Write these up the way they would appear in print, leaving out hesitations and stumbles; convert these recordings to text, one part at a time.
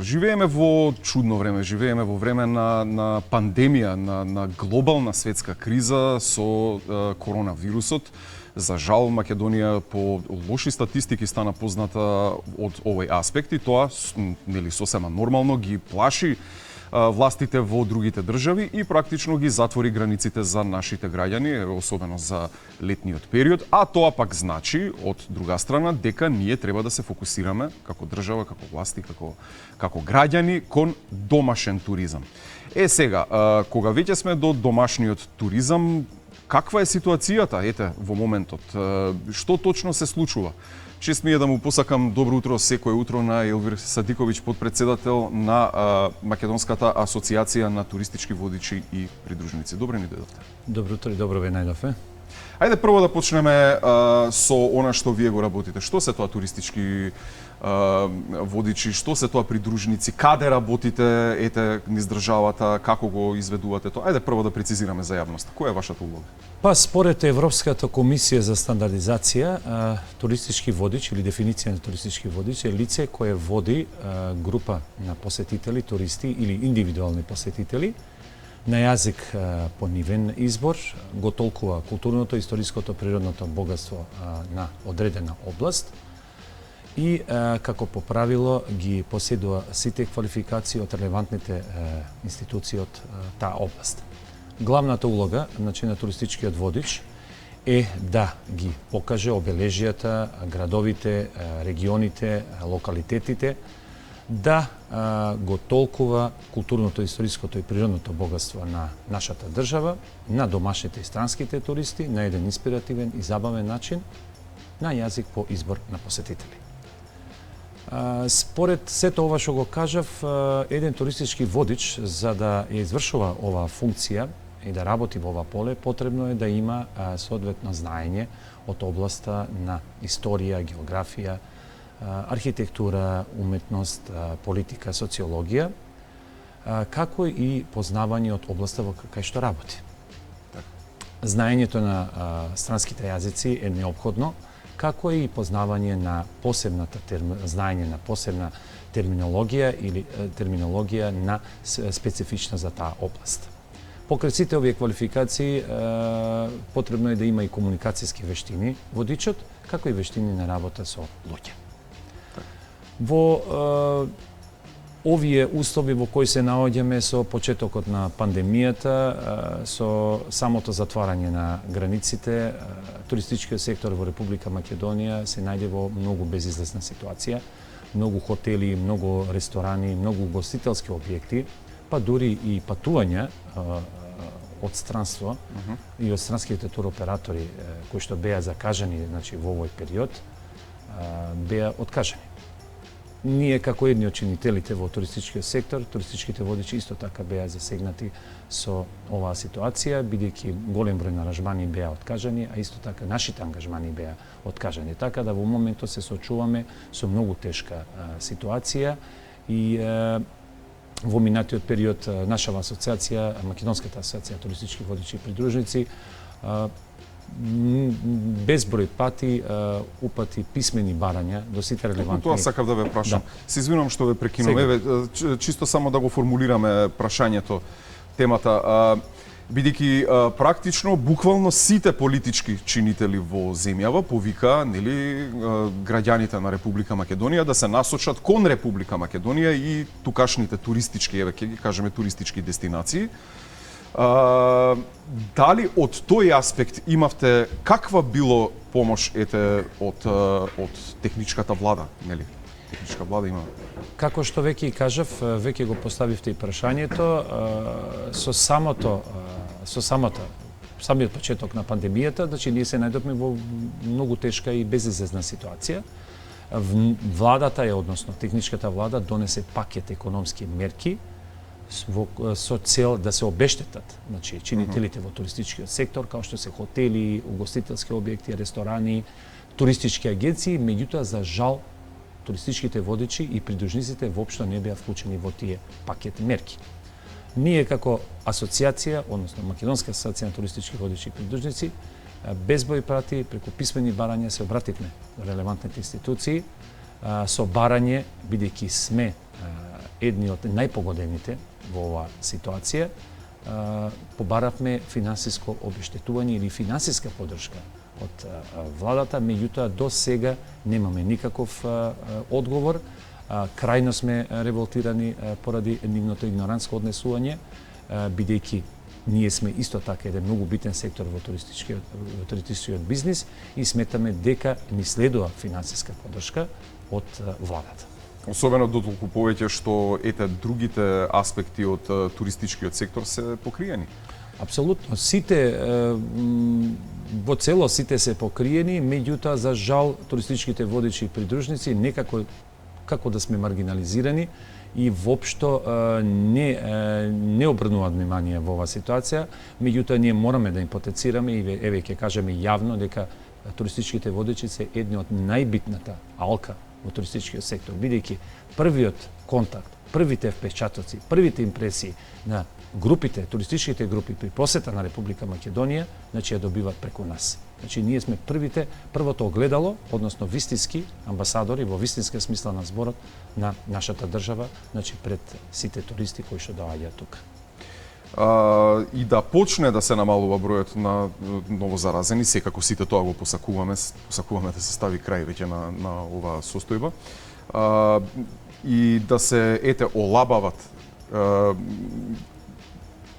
Живееме во чудно време, живееме во време на пандемија, на глобална светска криза со коронавирусот. За жал, Македонија по лоши статистики стана позната од овој аспект и тоа нели сосема нормално ги плаши властите во другите држави и практично ги затвори границите за нашите граѓани, особено за летниот период, а тоа пак значи од друга страна дека ние треба да се фокусираме како држава, како власти, како граѓани кон домашен туризам. Сега, кога веќе сме до домашниот туризам, каква е ситуацијата во моментот? Што точно се случува? Чест ми е да му посакам добро утро секое утро на Елвир Садиковиќ, подпредседател на Македонската асоциација на туристички водичи и придружници. Добро ни дојдовте. Добро утро и добро ве најдовме. Ајде прво да почнеме со она што вие го работите. Што се тоа туристички водичи, што се тоа придружници, каде работите, низ државата, како го изведувате тоа? Ајде прво да прецизираме за јавноста. Која е вашата улога? Па според Европската комисија за стандардизација, туристички водич или дефиниција на туристички водич е лице кое води група на посетители, туристи или индивидуални посетители на јазик по нивен избор, го толкува културното, историското, природното богатство на одредена област и како по правило ги поседува сите квалификации од релевантните институции од таа област. Главната улога на туристичкиот водич е да ги покаже обележијата, градовите, регионите, локалитетите, да го толкува културното, историското и природното богатство на нашата држава, на домашните и странските туристи, на еден инспиративен и забавен начин, на јазик по избор на посетители. Според сето ова што го кажав, еден туристички водич, за да ја извршува оваа функција и да работи во ова поле, потребно е да има соодветно знаење од областа на историја, географија, архитектура, уметност, политика, социологија, како и познавање од областа во кај што работи. Знаењето на странските јазици е неопходно, како и познавање на знаење на посебна терминологија или терминологија на специфична за таа област. Покрај сите овие квалификации, потребно е да има и комуникацијски вештини водичот, како и вештини на работа со луѓе. Во овие услови во кои се наоѓаме со почетокот на пандемијата, со самото затварање на границите, туристичкиот сектор во Република Македонија се најде во многу безизлезна ситуација. Многу хотели, многу ресторани, многу гостителски објекти, па дури и патувања од странство и од странските туроператори кои што беа закажани во овој период, беа откажани. Ние како едни од чинителите во туристичкиот сектор, туристичките водичи исто така беа засегнати со оваа ситуација, бидејќи голем број на аранжмани беа откажани, а исто така нашите ангажмани беа откажани. Така да во моментот се соочуваме со многу тешка ситуација и во минатиот период нашава асоциација, Македонската асоциација туристички водичи и придружници, безброј пати упати писмени барања до сите релевантни. Тоа сакав да ве прашам. Се извинувам што ве прекинувам. Еве, чисто само да го формулираме прашањето, темата. Бидејќи практично, буквално сите политички чинители во земјава повика, нели, граѓаните на Република Македонија да се насочат кон Република Македонија и тукашните туристички, еве ќе ги кажеме туристички дестинации. Дали од тој аспект имавте каква било помош од техничката влада, нели? Техничка влада има. Како што веќе кажав, веќе го поставивте и прашањето, самиот почеток на пандемијата, значи ние се најдовме во многу тешка и безизлезна ситуација. Владата односно техничката влада донесе пакет економски мерки со цел да се обештетат, значи чинителите во туристичкиот сектор, како што се хотели, угостителски објекти, ресторани, туристички агенции, меѓутоа за жал туристичките водичи и придружниците воопшто не беа вклучени во тие пакет мерки. Ние како асоциација, односно Македонска асоциација на туристички водичи и придружници, безброј пати преку писмени барања се обративме до релевантните институции со барање, бидејќи сме едни од најпогодените во оваа ситуација, побаравме финансиско обештетување или финансиска поддршка од владата, меѓутоа до сега немаме никаков одговор. Крајно сме револтирани поради нивното игнорантско однесување, бидејќи ние сме исто така еден многу битен сектор во туристичкиот бизнис и сметаме дека ни следува финансиска поддршка од владата. Особено дотолку повеќе што другите аспекти од туристичкиот сектор се покриени. Апсолутно. Во целост сите се покриени, меѓутоа за жал туристичките водичи и придружници некако како да сме маргинализирани и воопшто не обрнуваат внимание во оваа ситуација, меѓутоа ние мораме да им потенцираме и еве ќе кажеме јавно дека туристичките водичи се едни од најбитната алка во туристичкиот сектор, бидејќи првиот контакт, првите впечатоци, првите импресии на групите, туристичките групи при посета на Република Македонија, ја добиваат преку нас. Ние сме првото огледало, односно вистински амбасадори во вистинска смисла на зборот на нашата држава, пред сите туристи кои што доаѓаат тука. И да почне да се намалува бројот на новозаразени, секако сите тоа го посакуваме да се стави крај веќе на оваа состојба. И да се олабават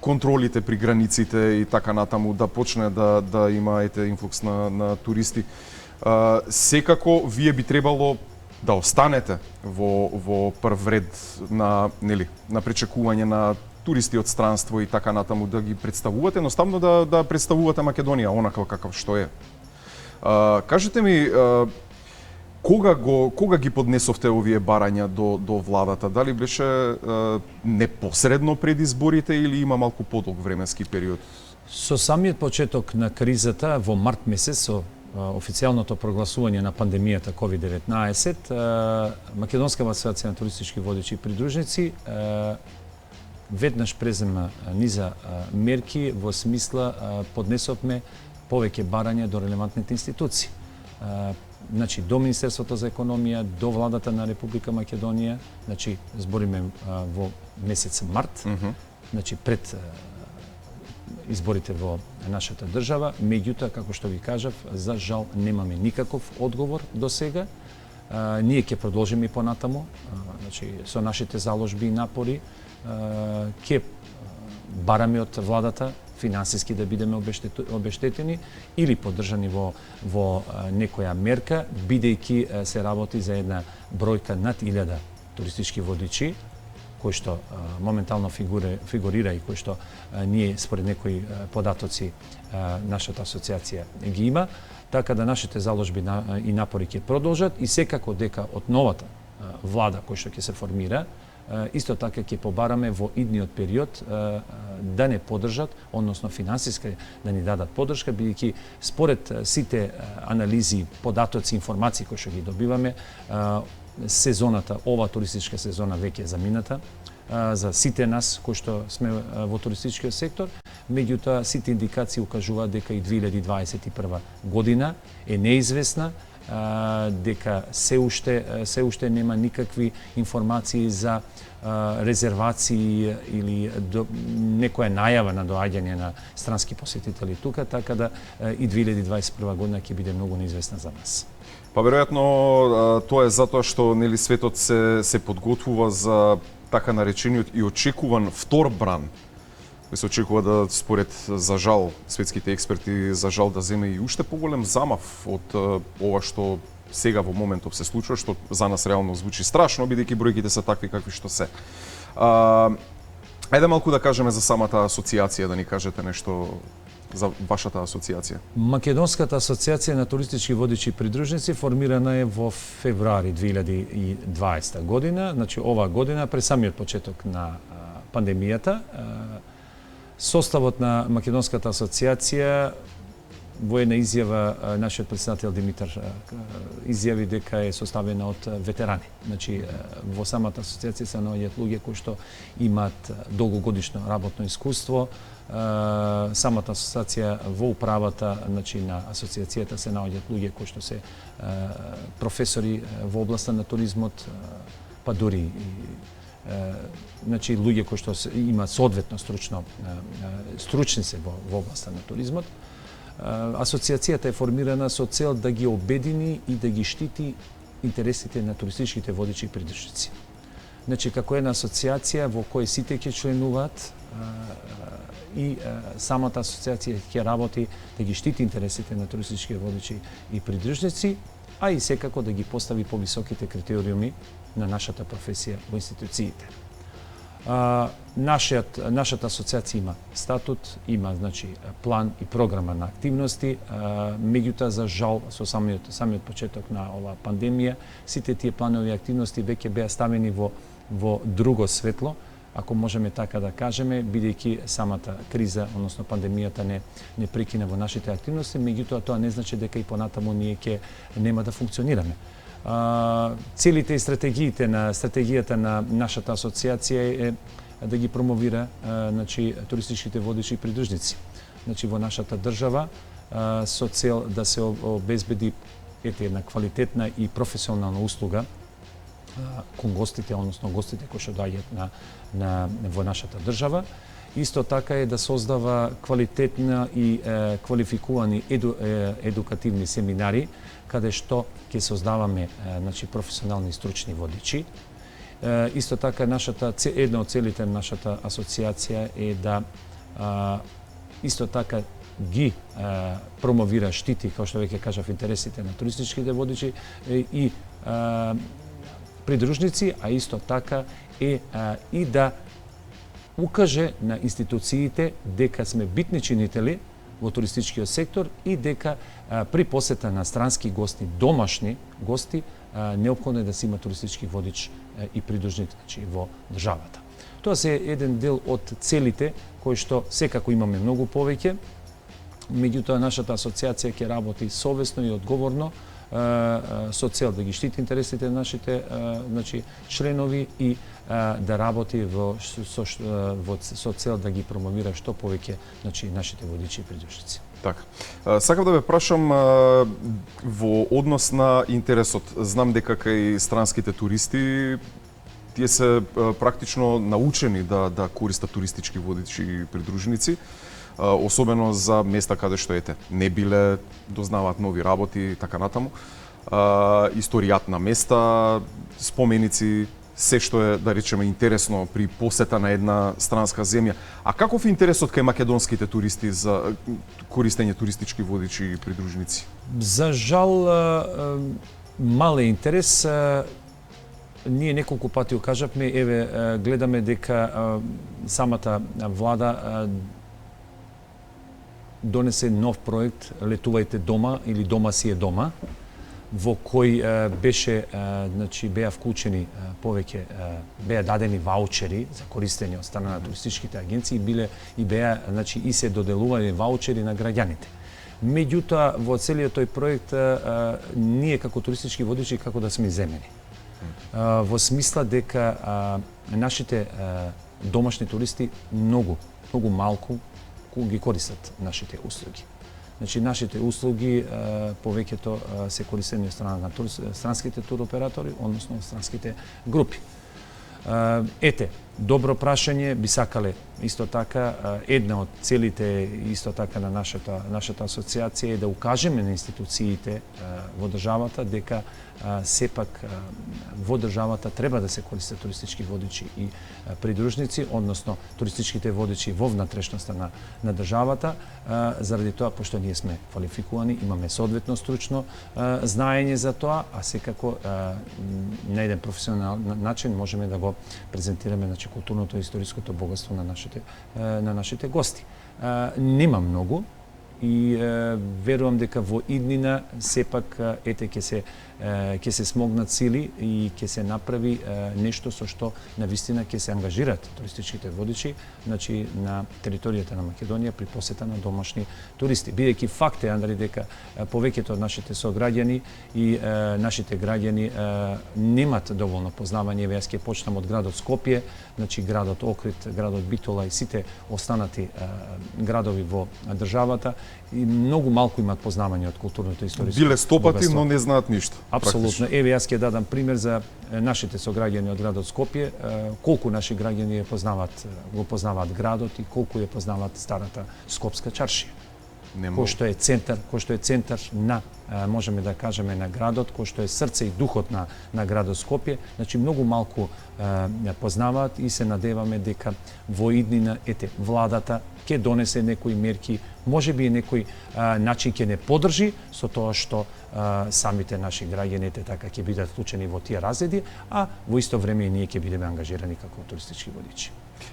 контролите при границите и така натаму, да почне да има инфлукс на туристи. Секако вие би требало да останете во прв ред на пречекување на туристи од странство и така натаму, да ги представувате, едноставно да представувате Македонија онака каков што е. Кажете ми, кога ги поднесовте овие барања до владата? Дали беше непосредно пред изборите или има малку подолг временски период? Со самиот почеток на кризата во март месец, со официјалното прогласување на пандемијата COVID-19, Македонската асоциација на туристички водичи и придружници веднаш презема низа мерки во смисла поднесовме повеќе барања до релевантните институции. До Министерството за економија, до владата на Република Македонија, збориме во месец март, пред изборите во нашата држава, меѓутоа, како што ви кажав, за жал немаме никаков одговор до сега. Ние ќе продолжиме и понатаму, со нашите заложби и напори, ќе бараме од владата финансиски да бидеме обештетени или поддржани во некоја мерка, бидејќи се работи за една бројка над 1000 туристички водичи, кои што моментално фигурира и кои што ние според некои податоци нашата асоциација ги има, така да нашите заложби и напори ќе продолжат и секако дека од новата влада која што ќе се формира, исто така ќе побараме во идниот период да не поддржат, односно финансиска да ни дадат поддршка, бидејќи според сите анализи, податоци, информации кои што ги добиваме, сезоната, ова туристичка сезона веќе е замината за сите нас кои што сме во туристичкиот сектор, меѓутоа сите индикации укажуваат дека и 2021 година е неизвестна, дека се уште нема никакви информации за резервации или некоја најава на доаѓање на странски посетители тука, така да и 2021 година ќе биде многу неизвестна за нас. Па веројатно тоа е затоа што светот се подготвува за така наречениот и очекуван втор бран. Се очекува да, според, за жал, светските експерти, за жал да земе и уште поголем замав од ова што сега во моментов се случува, што за нас реално звучи страшно, бидејќи бројките се такви какви што се. Ајде малку да кажеме за самата асоциација, да ни кажете нешто за вашата асоциација. Македонската асоциација на туристички водичи и придружници формирана е во февруари 2020 година, оваа година, пред самиот почеток на пандемијата. Составот на Македонската асоциација во една изјава нашиот претседател Димитар изјави дека е составена од ветерани. Во самата асоциација се наоѓаат луѓе кои што имаат долгогодишно работно искуство. Самата асоциација во управата на асоциацијата се наоѓаат луѓе кои што се професори во областа на туризмот, па дури и значи луѓе кои што има соодветно стручни се во областа на туризмот. Асоциацијата е формирана со цел да ги обедини и да ги штити интересите на туристичките водичи и придржници. Значи, како една асоциација во која сите ќе членуваат и самата асоциација ќе работи да ги штити интересите на туристички водичи и придржници, а и секако да ги постави повисоките критериуми на нашата професија во институциите. Нашата асоциација има статут, има значи план и програма на активности, меѓутоа за жал со самиот почеток на оваа пандемија, сите тие планови активности веќе беа ставени во друго светло, ако можеме така да кажеме, бидејќи самата криза, односно пандемијата не прекина во нашите активности, меѓутоа тоа не значи дека и понатаму ние ќе нема да функционираме. Целите и стратегијата на нашата асоциација е да ги промовира значи туристичките водичи и придржници. Значи во нашата држава со цел да се обезбеди една квалитетна и професионална услуга кон гостите, односно гостите кои што доаѓаат во нашата држава. Исто така е да создава квалитетна и квалификувани едукативни семинари, каде што ќе создаваме значи професионални и стручни водичи. Исто така една од целите на нашата асоциација е да исто така ги промовира, штити, како што веќе кажав, интересите на туристичките водичи и придружници, а исто така е и да укаже на институциите дека сме битни чинители во туристичкиот сектор и дека при посета на странски гости, домашни гости, неопходно е да се има туристички водич и придружник значи, во државата. Тоа се еден дел од целите кои што секако имаме многу повеќе, меѓутоа нашата асоциација ќе работи совесно и одговорно со цел да ги штити интересите на нашите значи членови и да работи со цел да ги промовира што повеќе значи нашите водичи и придружници. Така. Сакам да ве прашам во однос на интересот. Знам дека кај странските туристи тие се практично научени да користат туристички водичи и придружници, особено за места каде што не биле, дознаваат нови работи и така натаму. Историјат на места, споменици, се што е, да речеме, интересно при посета на една странска земја. А каков е интересот кај македонските туристи за користење туристички водичи и придружници? За жал, мал е интерес. Ние неколку пати кажавме, гледаме дека самата влада донесе нов проект Летувајте дома или Дома си е дома, во кој значи беа вклучени повеќе беа дадени ваучери за користење од страна на туристичките агенции и беа значи и се доделувани ваучери на граѓаните. Меѓутоа во целиот тој проект ние како туристички водичи како да сме земени. Во смисла дека нашите домашни туристи многу малку ги користат нашите услуги. Значи, нашите услуги повеќето се користени од страна на странските туроператори, односно странските групи. Добро прашање, би сакале исто така, една од целите исто така на нашата асоциација е да укажеме на институциите во државата дека сепак во државата треба да се користат туристички водичи и придружници, односно туристичките водичи во внатрешноста на државата, заради тоа пошто ние сме квалификувани, имаме соодветно стручно знаење за тоа, а секако на еден професионален начин можеме да го презентираме значи културното и историското богатство на нашите гости. Нема многу и верувам дека во иднина сепак ќе се смогнат сили и ќе се направи нешто со што навистина ќе се ангажираат туристичките водичи, значи на територијата на Македонија при посета на домашни туристи. Бидејќи факт е, Андри, дека повеќето од нашите сограѓани и нашите граѓани немат доволно познавање. Јас ќе почнам од градот Скопје, значи градот Охрид, градот Битола и сите останати градови во државата, и многу малку имаат познавање од културното и историско. Биле стопати, богатство. но не знаат ништо. Апсолутно. Еве јас ќе дадам пример за нашите сограѓани од градот Скопје, колку наши граѓани го познаваат градот и колку ја познаваат старата Скопска чаршија. Кој што е центар на, можеме да кажеме, на градот, кој што е срце и духот на градот Скопје, значи многу малку ја познаваат и се надеваме дека во иднина владата ќе донесе некои мерки, можеби и некој начин ќе не поддржи со тоа што самите наши граѓани така ќе бидат вклучени во тие разреди, а во исто време и ние ќе бидеме ангажирани како туристички водичи.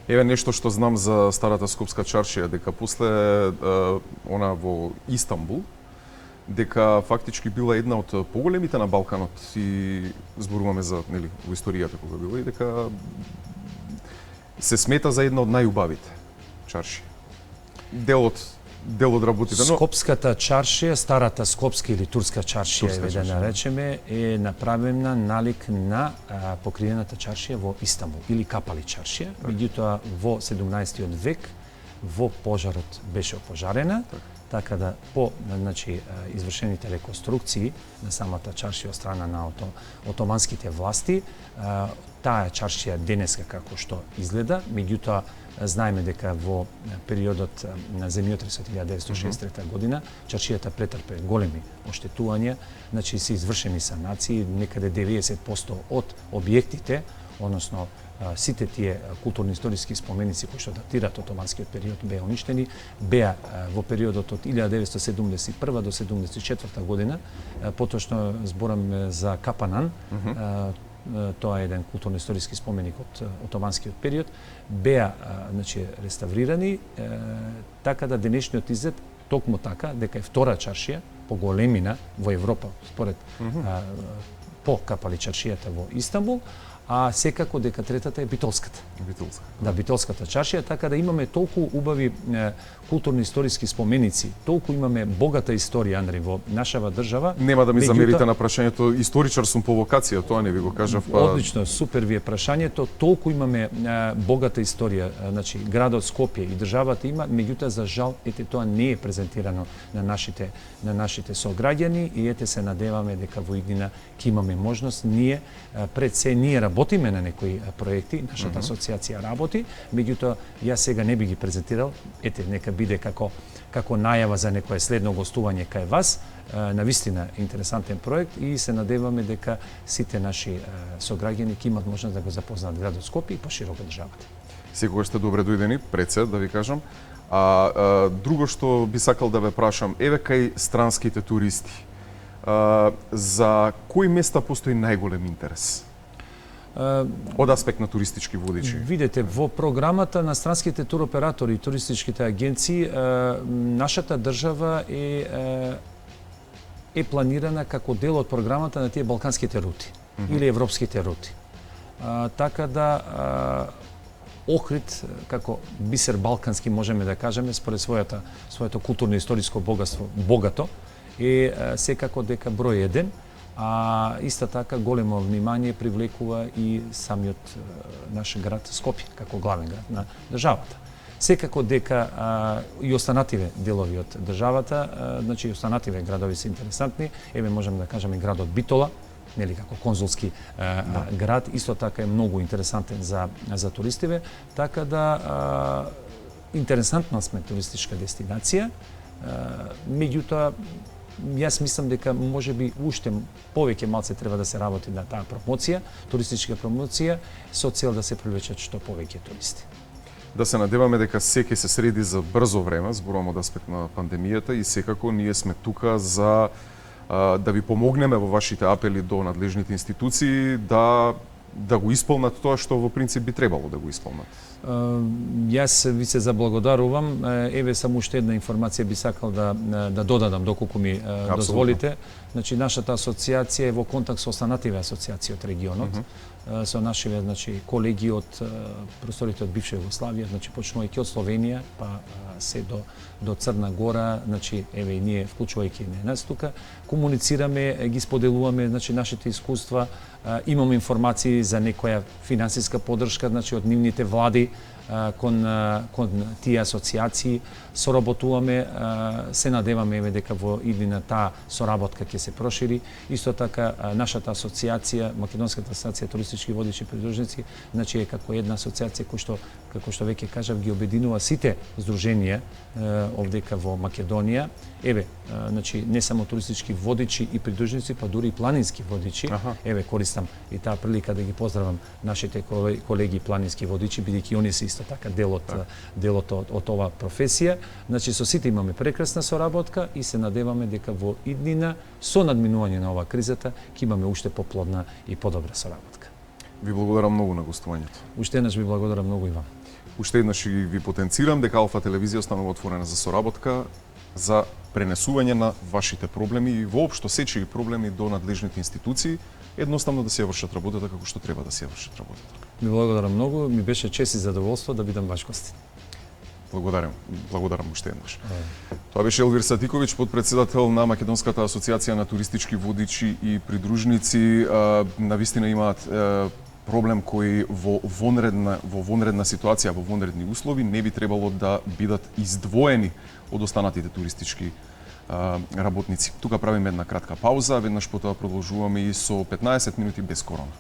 Еве нешто што знам за старата Скопска чаршија, дека после она во Истанбул, дека фактички била една од поголемите на Балканот и зборуваме за, нели, во историјата кога била, и дека се смета за една од најубавите чаршии. Дел од работите, но Скопската чаршија, старата скопска или турска чаршија, да наречеме, е направена налик на покриената чаршија во Истанбул или Капали чаршија. Меѓутоа во 17 век во пожарот беше опожарена, така да по извршените реконструкции на самата чаршија од страна на отоманските власти, таа чаршија денеска како што изгледа, меѓутоа знаеме дека во периодот на земјотресот 1963 година чаршијата претрпе големи оштетувања, значи се извршени санации, некаде 90% од објектите, односно сите тие културно-историски споменици кои што датираат од отоманскиот период беа уништени, беа во периодот од 1971 до 1974 година, поточно зборам за Капанан, тоа е еден културно-историски споменик од отоманскиот период, беа реставрирани, така да денешниот изглед токму така дека е втора чаршија по големина во Европа според по Капали чаршијата во Истанбул, а секако дека третата е Битолската. Да, Битолската чаршија, така да имаме толку убави културно-историски споменици, толку имаме богата историја, Андри, во нашава држава. Нема да ми замерите на прашањето, историчар сум по вокација, тоа не ви го кажав. Одлично, супер ви е прашањето, толку имаме богата историја, значи градот Скопје и државата има, меѓутоа за жал тоа не е презентирано на нашите сограѓани и се надеваме дека во иднина ќе имаме можност пред се работиме на некои проекти, нашата асоциација работи, меѓутоа јас сега не би ги презентирал, нека биде како најава за некое следно гостување кај вас, на вистина интересантен проект и се надеваме дека сите наши сограѓани ќе имат можност да го запознаат градот Скопје и пошироко државата. Секогаш сте добре дојдени, пред се да ви кажам. Друго што би сакал да ве прашам, еве кај странските туристи, за кои места постои најголем интерес? Од аспект на туристички водичи. Видете, во програмата на странските туроператори и туристичките агенции, нашата држава е планирана како дел од програмата на тие балканските рути или европските рути. Така да Охрид, како бисер балкански можеме да кажеме, според своето културно-историско богато, е секако дека број 1, а иста така големо внимание привлекува и самиот наш град Скопје, како главен град на државата. Секако дека и останативе делови од државата, значи и останативе градови се интересантни, еве можеме да кажеме градот Битола, нели како конзулски град, исто така е многу интересантен за туристиве, така да интересантна сме туристичка дестинација, меѓутоа јас мислам дека можеби уште повеќе малце треба да се работи на таа промоција, туристичка промоција, со цел да се привлечат што повеќе туристи. Да се надеваме дека се ќе се среди за брзо време, зборувам од аспект на пандемијата и секако ние сме тука за да ви помогнеме во вашите апели до надлежните институции да го исполнат тоа што во принцип би требало да го исполнат. Јас ви се заблагодарувам. Еве само уште една информација би сакал да додадам доколку ми дозволите. Значи нашата асоциација е во контакт со останативе асоциации од регионот, со нашиве колеги од просторите од бивша Југославија, почнувајќи од Словенија па се до Црна Гора, еве и ние вклучувајќи нас тука, комуницираме, ги споделуваме нашите искуства, имаме информации за некоја финансиска поддршка од нивните влади, кон тие асоцијации, соработуваме, се надеваме еве дека во иднина таа соработка ќе се прошири. Исто така нашата асоцијација, Македонската асоцијација туристички водичи придружници, значи е како една асоцијација како што веќе кажав ги обединува сите здруженија овдека во Македонија. Еве, значи не само туристички водичи и придружници, па дури и планински водичи. Еве, користам и таа прилика да ги поздравам нашите колеги планински водичи, бидејќи они се исто така делот од оваа професија. Значи со сите имаме прекрасна соработка и се надеваме дека во иднина со надминување на оваа кризата ќе имаме уште поплодна и подобра соработка. Ви благодарам многу на гостувањето. Уште еднаш ви благодарам многу и вам. Уште еднаш ви потенцирам дека Алфа телевизија останува отворена за соработка, за пренесување на вашите проблеми и воопшто сечиви проблеми до надлежните институции, едноставно да се ја вршат работата како што треба да се ја вршат работата. Ви благодарам многу, ми беше чест и задоволство да бидам ваш гостин. Благодарам уште еднаш. Тоа беше Елвир Сатиковиќ, подпредседател на Македонската асоцијација на туристички водичи и придружници. Навистина имаат проблем кои во вонредна ситуација, во вонредни услови не би требало да бидат издвоени од останатите туристички работници. Тука правиме една кратка пауза, веднаш потоа продолжуваме и со 15 минути без корона.